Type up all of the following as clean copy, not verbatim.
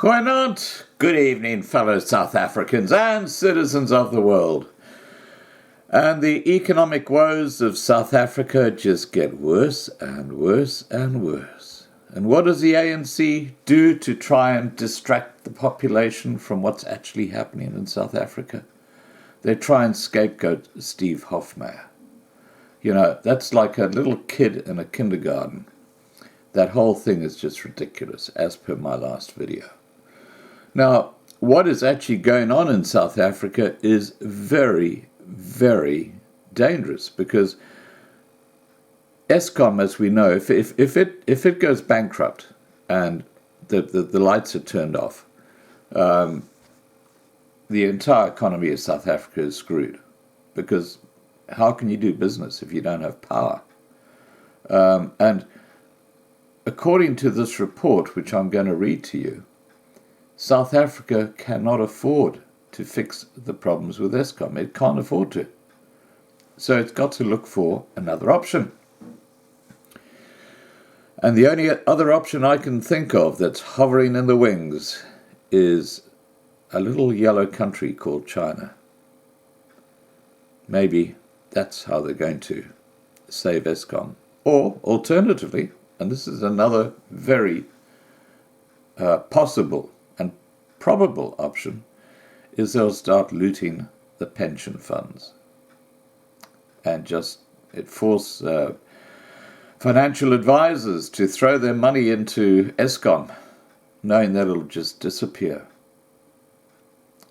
Why not? Good evening, fellow South Africans and citizens of the world. And the economic woes of South Africa just get worse and worse and worse. And what does the ANC do to try and distract the population from what's actually happening in South Africa? They try and scapegoat Steve Hofmeyr. You know, that's like a little kid in a kindergarten. That whole thing is just ridiculous, as per my last video. Now, what is actually going on in South Africa is very, very dangerous, because Eskom, as we know, if it goes bankrupt and the lights are turned off, the entire economy of South Africa is screwed, because how can you do business if you don't have power? And according to this report, which I'm going to read to you, South Africa cannot afford to fix the problems with Eskom. It can't afford to. So it's got to look for another option. And the only other option I can think of that's hovering in the wings is a little yellow country called China. Maybe that's how they're going to save Eskom. Or, alternatively, and this is another very possible and probable option, is they'll start looting the pension funds and just force financial advisors to throw their money into Eskom, knowing that it'll just disappear.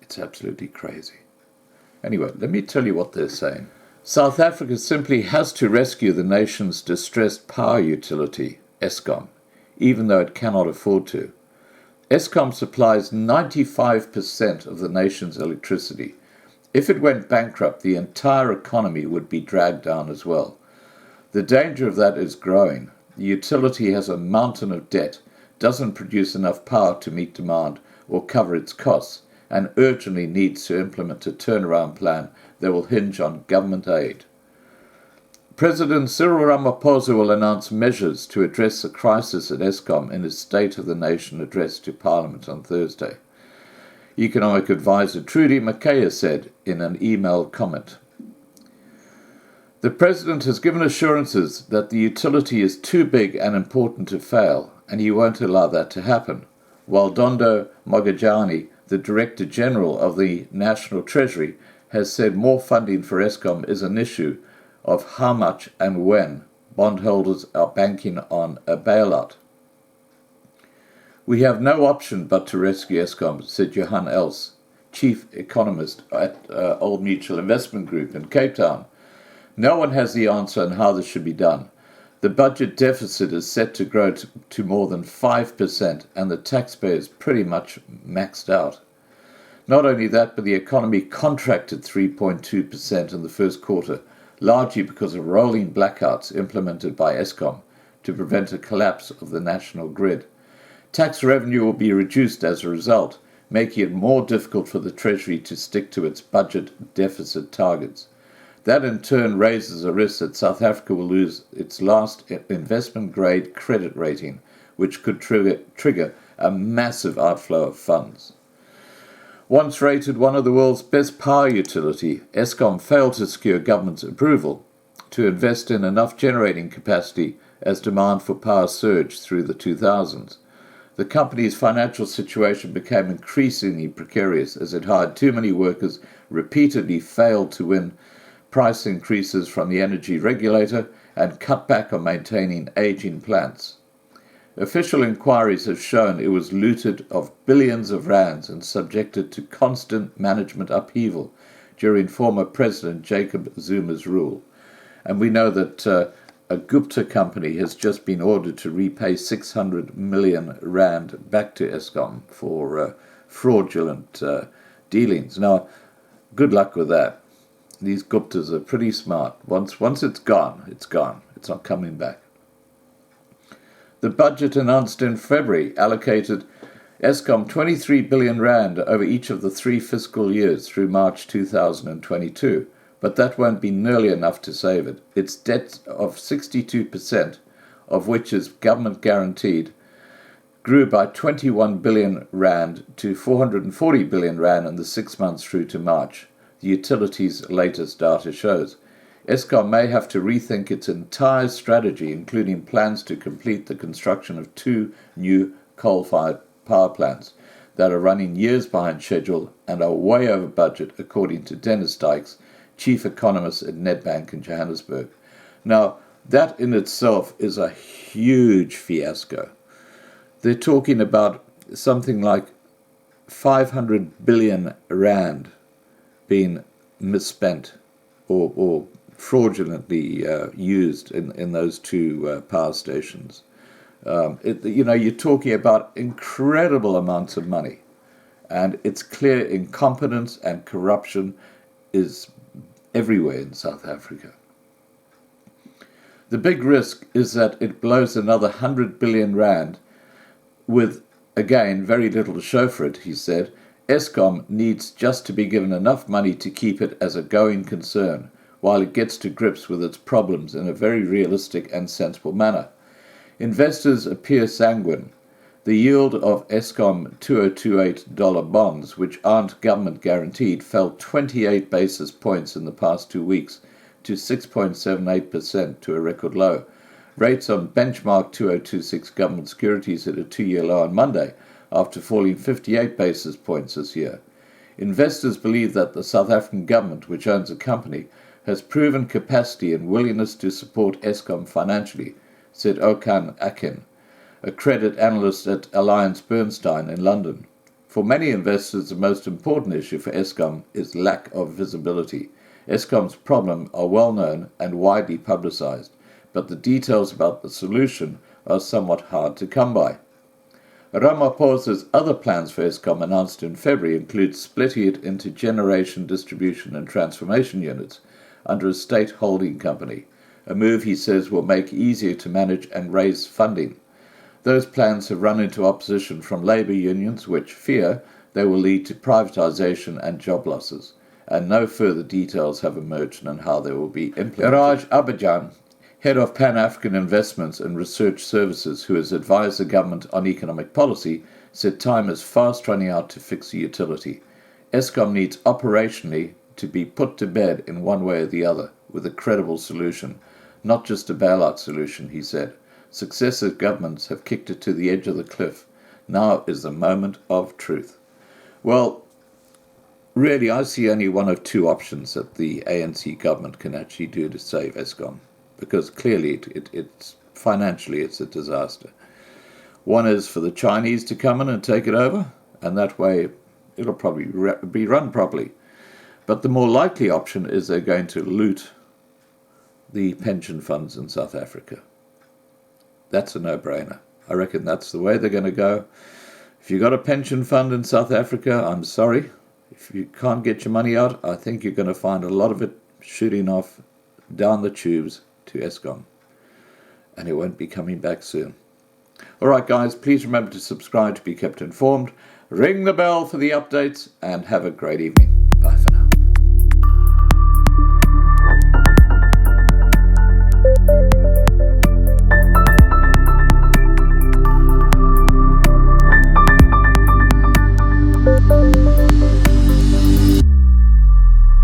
It's absolutely crazy. Anyway, let me tell you what they're saying. South Africa simply has to rescue the nation's distressed power utility, Eskom, even though it cannot afford to. Eskom supplies 95% of the nation's electricity. If it went bankrupt, the entire economy would be dragged down as well. The danger of that is growing. The utility has a mountain of debt, doesn't produce enough power to meet demand or cover its costs, and urgently needs to implement a turnaround plan that will hinge on government aid. President Cyril Ramaphosa will announce measures to address the crisis at Eskom in his State of the Nation address to Parliament on Thursday. Economic advisor Trudy McKay said in an emailed comment. The President has given assurances that the utility is too big and important to fail, and he won't allow that to happen, while Dondo Mogajani, the Director General of the National Treasury, has said more funding for Eskom is an issue of how much and when bondholders are banking on a bailout. We have no option but to rescue Eskom, said Johan Els, chief economist at Old Mutual Investment Group in Cape Town. No one has the answer on how this should be done. The budget deficit is set to grow to more than 5%, and the taxpayer is pretty much maxed out. Not only that, but the economy contracted 3.2% in the first quarter, largely because of rolling blackouts implemented by Eskom to prevent a collapse of the national grid. Tax revenue will be reduced as a result, making it more difficult for the Treasury to stick to its budget deficit targets. That in turn raises a risk that South Africa will lose its last investment-grade credit rating, which could trigger a massive outflow of funds. Once rated one of the world's best power utility, Eskom failed to secure government's approval to invest in enough generating capacity as demand for power surged through the 2000s. The company's financial situation became increasingly precarious as it hired too many workers, repeatedly failed to win price increases from the energy regulator, and cut back on maintaining aging plants. Official inquiries have shown it was looted of billions of rands and subjected to constant management upheaval during former President Jacob Zuma's rule. And we know that a Gupta company has just been ordered to repay 600 million rand back to Eskom for fraudulent dealings. Now, good luck with that. These Guptas are pretty smart. Once it's gone, it's gone. It's not coming back. The budget announced in February allocated Eskom 23 billion rand over each of the 3 fiscal years through March 2022, but that won't be nearly enough to save it. Its debt of 62%, of which is government guaranteed, grew by 21 billion rand to 440 billion rand in the 6 months through to March, the utility's latest data shows. Eskom may have to rethink its entire strategy, including plans to complete the construction of 2 new coal-fired power plants that are running years behind schedule and are way over budget, according to Dennis Dykes, chief economist at Nedbank in Johannesburg. Now, that in itself is a huge fiasco. They're talking about something like 500 billion rand being misspent or fraudulently used in those 2 power stations. You're talking about incredible amounts of money, and it's clear incompetence and corruption is everywhere in South Africa. The big risk is that it blows another 100 billion rand with, again, very little to show for it, he said. Eskom needs just to be given enough money to keep it as a going concern, while it gets to grips with its problems in a very realistic and sensible manner. Investors appear sanguine. The yield of Eskom $2028 bonds, which aren't government guaranteed, fell 28 basis points in the past 2 weeks to 6.78%, to a record low. Rates on benchmark 2026 government securities hit a 2-year low on Monday, after falling 58 basis points this year. Investors believe that the South African government, which owns the company, has proven capacity and willingness to support Eskom financially, said Okan Akin, a credit analyst at Alliance Bernstein in London. For many investors, the most important issue for Eskom is lack of visibility. Eskom's problems are well known and widely publicized, but the details about the solution are somewhat hard to come by. Ramaphosa's other plans for Eskom, announced in February, include splitting it into generation, distribution and transformation units under a state holding company, a move he says will make it easier to manage and raise funding. Those plans have run into opposition from labour unions, which fear they will lead to privatisation and job losses, and no further details have emerged on how they will be implemented. Iraj Abidjan, head of Pan-African Investments and Research Services, who has advised the government on economic policy, said time is fast running out to fix the utility. Eskom needs operationally to be put to bed in one way or the other, with a credible solution, not just a bailout solution, he said. Successive governments have kicked it to the edge of the cliff. Now is the moment of truth. Well, really, I see only one of 2 options that the ANC government can actually do to save Eskom, because clearly it's financially it's a disaster. One is for the Chinese to come in and take it over, and that way it'll probably be run properly. But the more likely option is they're going to loot the pension funds in South Africa. That's a no-brainer. I reckon that's the way they're going to go. If you've got a pension fund in South Africa, I'm sorry. If you can't get your money out, I think you're going to find a lot of it shooting off down the tubes to Eskom. And it won't be coming back soon. All right, guys, please remember to subscribe to be kept informed. Ring the bell for the updates, and have a great evening.